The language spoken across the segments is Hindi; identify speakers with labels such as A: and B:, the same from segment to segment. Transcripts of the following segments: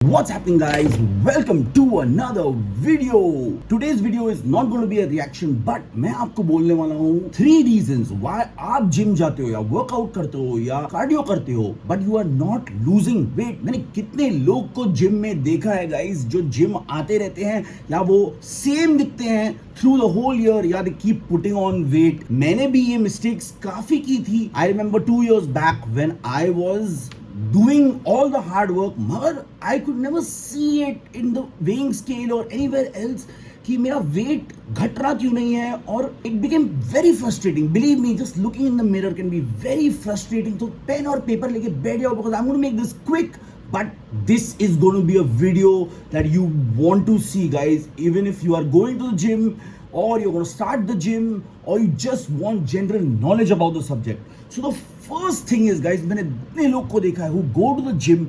A: What's happening guys? Welcome to another video. Today's video is not going to be a reaction but मैं आपको बोलने वाला हूँ 3 reasons why आप जिम जाते हो या वर्कआउट करते हो या कार्डियो करते हो but you are not losing weight. मैंने कितने लोग को जिम में देखा है गाइस जो जिम आते रहते हैं या वो सेम दिखते हैं थ्रू द होल ईयर या they keep putting on weight. मैंने भी ये मिस्टेक्स काफी की थी. I remember 2 years back when I was doing all the hard work मगर I could never see it in the weighing scale or anywhere else कि मेरा वेट घट रहा क्यों नहीं है और it became very frustrating. Believe me, just looking in the mirror can be very frustrating. तो पेन और पेपर लेके बैठ जाओ because I'm going to make this quick. But this is going to be a video that you want to see guys, even if you are going to the gym or you're going to start the gym or you just want general knowledge about the subject. So the first thing is guys, मैंने इतने लोग को देखा है who go to the gym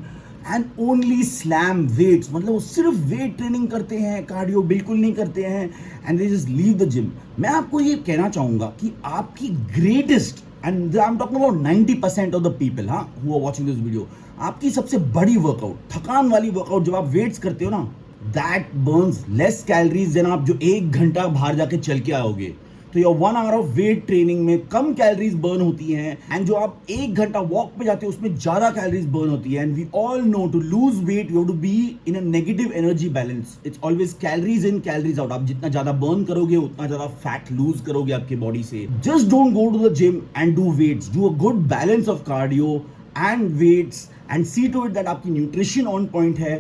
A: and only slam weights. मतलब वो सिर्फ वेट ट्रेनिंग करते हैं, कार्डियो बिल्कुल नहीं करते हैं and they just leave the gym. मैं आपको ये कहना चाहूँगा कि आपकी greatest and I'm talking about 90% of the people who are watching this video, आपकी सबसे बड़ी वर्कआउट, थकान वाली वर्कआउट जब आप वेट्स करते हो ना, that burns less calories than आप जो 1 घंटा बाहर जाके चल के आओगे. तो your 1 hour of weight training में कम कैलोरीज बर्न होती हैं एंड जो आप 1 घंटा वॉक पे जाते हो उसमें ज्यादा कैलोरीज बर्न होती है. And we all know to lose weight you have to be in a negative energy balance. It's always calories in calories out. आप जितना ज्यादा बर्न करोगे उतना ज्यादा फैट लूज करोगे आपके बॉडी से. Just don't go to the gym and do weights. Do a good balance of cardio and weights and see to it that आपकी न्यूट्रिशन ऑन पॉइंट है.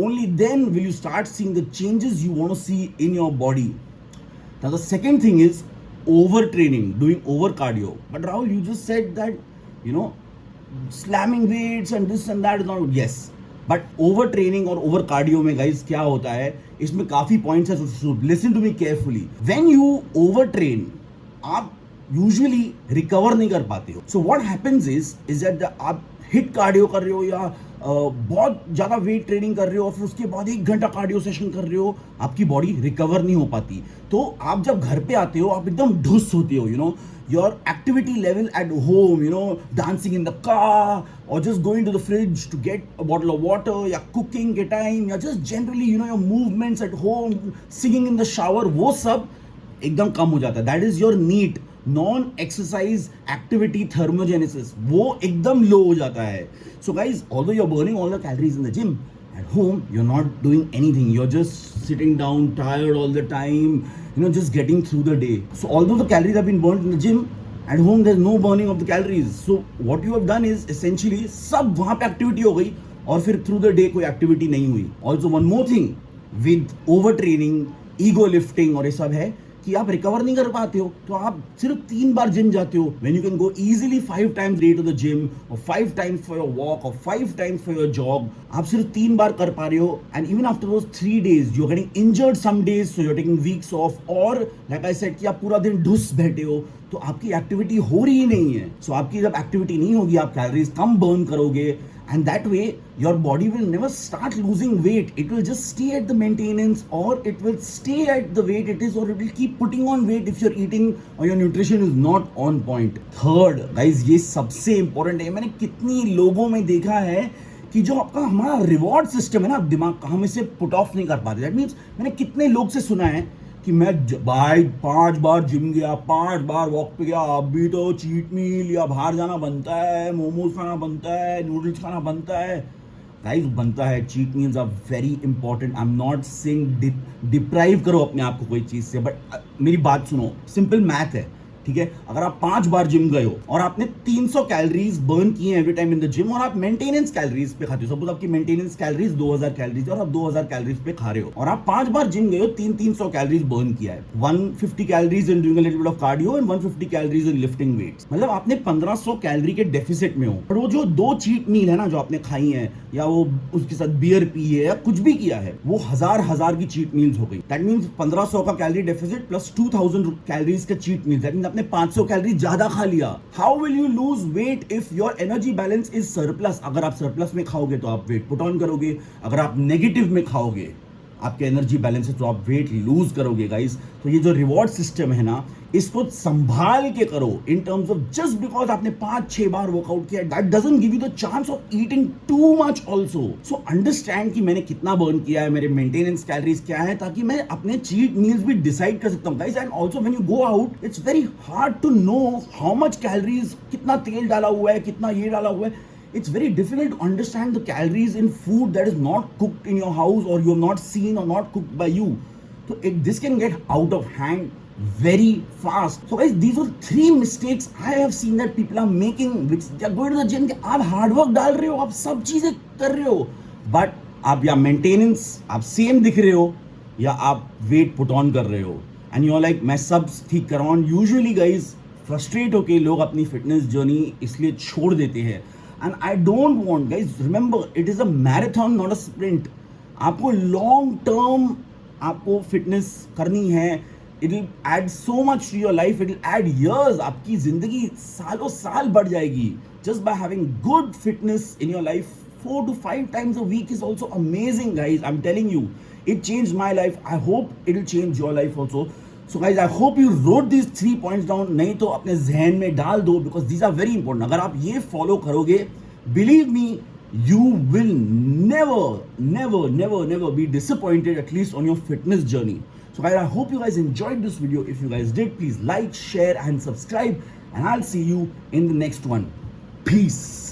A: Only then will you start seeing the changes you want to see in your body. Now the second thing is overtraining, doing over cardio. But Rahul, you just said that slamming weights and this and that is not good. Yes, but overtraining or over cardio में guys क्या होता है, इसमें काफी points है. So listen to me carefully. When you overtrain, आप usually recover नहीं कर पाते हो. So what happens is that आप हिट कार्डियो कर रहे हो या बहुत ज़्यादा वेट ट्रेनिंग कर रहे हो और फिर उसके बाद 1 घंटा कार्डियो सेशन कर रहे हो, आपकी बॉडी रिकवर नहीं हो पाती. तो आप जब घर पे आते हो आप एकदम ढुस होते हो. Your activity level at home, dancing in the car और just going to the fridge to get a bottle of water या कुकिंग के टाइम या just generally your movements at home, singing in the shower, वो सब एकदम कम हो जाता है. That is your NEAT non exercise activity thermogenesis, वो एकदम लो हो जाता है. So guys, although you are burning all the calories in the gym, at home you're not doing anything. You're just sitting down tired all the time, just getting through the day. So although the calories have been burnt in the gym, at home there's no burning of the calories. So what you have done is essentially सब वहाँ पे एक्टिविटी हो गई और फिर through the day कोई एक्टिविटी नहीं हुई. Also one more thing with overtraining, ego lifting और ये सब है कि आप रिकवर नहीं कर पाते हो. तो आप सिर्फ 3 बार जिम जाते हो when you can go easily 5 times a day to the gym or 5 times for your walk or 5 times for your jog. आप सिर्फ 3 बार कर पा रहे हो and even after those 3 days you're getting injured some days, so you're taking weeks off. और like I said कि आप पूरा दिन ढुस बैठे हो तो आपकी एक्टिविटी हो रही नहीं है. सो आपकी जब एक्टिविटी नहीं होगी आप कैलोरीज कम बर्न करोगे and that way your body will never start losing weight. It will just stay at the maintenance or it will stay at the weight it is, or it will keep putting on weight if you're eating or your nutrition is not on point. Third guys, ये सबसे important है. मैंने कितनी लोगों में देखा है कि जो आपका हमारा रिवॉर्ड सिस्टम है ना, दिमाग का, हम इसे पुट ऑफ नहीं कर पाते. दैट मीन्स मैंने कितने लोग से सुना है कि मैं भाई 5 बार जिम गया, 5 बार वॉक पे गया, अभी तो चीट मील या बाहर जाना बनता है, मोमोज खाना बनता है, नूडल्स खाना बनता है. गाइस बनता है, cheat meals are very important. I am not saying deprive करो अपने आप को कोई चीज़ से, बट मेरी बात सुनो, सिंपल मैथ है, ठीक है. अगर आप 5 बार जिम गए हो और आपने 300 कैलोरीज बर्न की हैं every time in the gym और आप मेंटेनेंस कैलोरीज पे खाते हो, सपोज आपकी मेंटेनेंस कैलोरीज 2000 कैलोरीज और आप 2000 कैलोरीज पे खा रहे हो और आप 5 बार जिम गए हो, 300 कैलोरीज बर्न किया है. 150 calories in doing a little bit of cardio and 150 calories in lifting weights. मतलब आपने 1500 कैलोरी के डेफिसिट में हो. और वो जो 2 चीट मील है ना जो आपने खाई है या वो उसके साथ बियर पी है या कुछ भी किया है, वो हजार की चीट मील्स हो गई. दैट मीन्स 1500 का कैलोरी डेफिसिट प्लस 2000 कैलोरीज का चीट मील. दैट मीन्स आपने 500 कैलोरी ज्यादा खा लिया. How will you lose weight if your energy balance is surplus? अगर आप सरप्लस में खाओगे तो आप वेट पुट ऑन करोगे, अगर आप नेगेटिव में खाओगे आपके एनर्जी बैलेंस है तो आप वेट लूज करोगे गाइस। तो ये जो रिवॉर्ड सिस्टम है ना, इसको संभाल के करो in terms of just because आपने 5-6 बार वर्कआउट किया, that doesn't give you the chance of eating too much also. So understand कि मैंने कितना बर्न किया है, मेरे मेंटेनेंस कैलोरीज क्या है, ताकि मैं अपने चीट मील्स भी डिसाइड कर सकता हूँ guys. And also when you go out it's very hard to know how much calories, कितना तेल डाला हुआ है, कितना ये डाला हुआ है। It's very difficult to understand the calories in food that is not cooked in your house or you have not seen or not cooked by you. So this can get out of hand very fast. So guys, these are 3 mistakes I have seen that people are making, which they are going to the gym. आप hard work डाल रहे हो, आप सब चीजें कर रहे हो, but आप या maintenance आप same दिख रहे हो या आप weight put on कर रहे हो, and you're like मैं सब ठीक कर रहा हूँ। Usually guys, frustrate होके लोग अपनी fitness journey इसलिए छोड़ देते हैं। And I don't want, guys, remember it is a marathon not a sprint. आपको long term आपको fitness करनी है, it will add so much to your life, it will add years, आपकी जिंदगी सालों साल बढ़ जाएगी just by having good fitness in your life। 4 to 5 times a week is also amazing guys, I'm telling you, it changed my life, I hope it will change your life also। So guys, I hope you wrote these 3 points down, नहीं तो अपने जहन में डाल दो because these are very important। अगर आप ये follow करोगे, believe me, you will never be disappointed, at least on your fitness journey। So guys, I hope you guys enjoyed this video. If you guys did, please like, share and subscribe, and I'll see you in the next one. Peace.